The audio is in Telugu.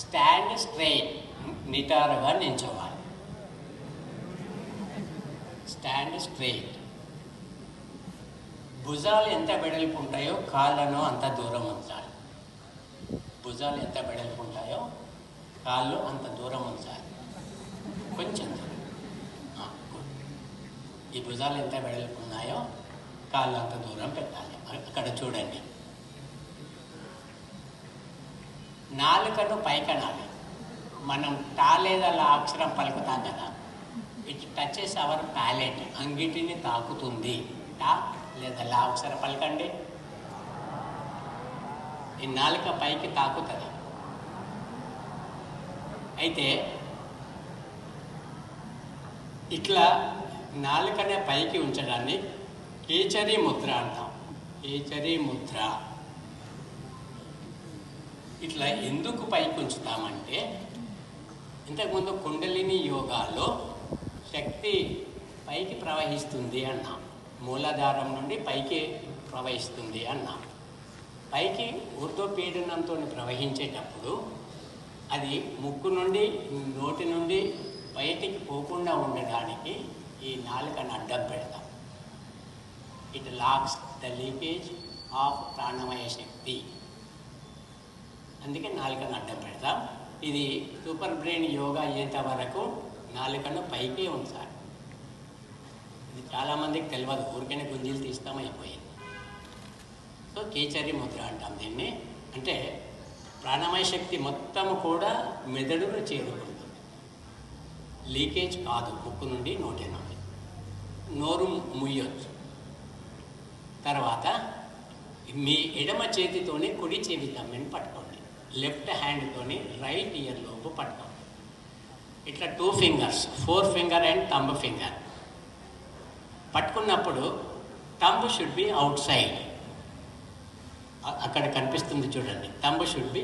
స్టాండ్ స్ట్రైట్, నిటారుగా నించోవాలి. Stand straight. భుజాలు ఎంత వెడల్పు ఉంటాయో కాళ్ళను అంత దూరం ఉంచాలి. భుజాలు ఎంత వెడల్పు ఉంటాయో కాళ్ళు అంత దూరం ఉంచాలి. కొంచెం దూరం. ఈ భుజాలు ఎంత వెడల్పు ఉన్నాయో కాళ్ళు అంత దూరం పెట్టాలి. అక్కడ చూడండి. నాలుకను పైకనాలి. మనం టా లేదా లా అక్షరం పలుకుతాం కదా, ఇట్ టచెస్ అవర్ ప్యాలెట్, అంగిటిని తాకుతుంది. టా లేదా లా అక్షరం పలకండి. ఈ నాలుక పైకి తాకుతుంది. అయితే ఇట్లా నాలుకనే పైకి ఉంచడాన్ని కేచరీ ముద్ర అంటాం. కేచరీ ముద్ర. ఇట్లా ఎందుకు పైకి ఉంచుతామంటే, ఇంతకుముందు కుండలిని యోగాలో శక్తి పైకి ప్రవహిస్తుంది అన్నాం. మూలాధారం నుండి పైకి ప్రవహిస్తుంది అన్నాం. పైకి ఊర్ధ్వపీడనంతో ప్రవహించేటప్పుడు అది ముక్కు నుండి నోటి నుండి బయటికి పోకుండా ఉండడానికి ఈ నాలుకను అడ్డం పెడతాం. It lakhs the leakage of ప్రాణమయ శక్తి. అందుకే నాలుకను అడ్డం పెడతాం. ఇది సూపర్ బ్రెయిన్ యోగా అయ్యేంత వరకు నాలుకను పైకే ఉంచాలి. ఇది చాలామందికి తెలియదు, ఊరికైనా గుంజీలు తీస్తామైపోయింది. సో కేచరీ ముద్ర అంటాం దీన్ని. అంటే ప్రాణమయ శక్తి మొత్తం కూడా మెదడును చేరుకుంటుంది. లీకేజ్ కాదు, ముక్కు నుండి నోటి నుండి. నోరు ముయ్యొచ్చు. తర్వాత మీ ఎడమ చేతితోనే కుడి చెవి తమ్మిని పట్టుకోండి. లెఫ్ట్ హ్యాండ్తోని రైట్ ఇయర్ లోపు పట్టుకోండి. ఇట్లా 2 fingers, 4 finger and thumb finger పట్టుకున్నప్పుడు thumb should be outside. అక్కడ కనిపిస్తుంది చూడండి. Thumb should B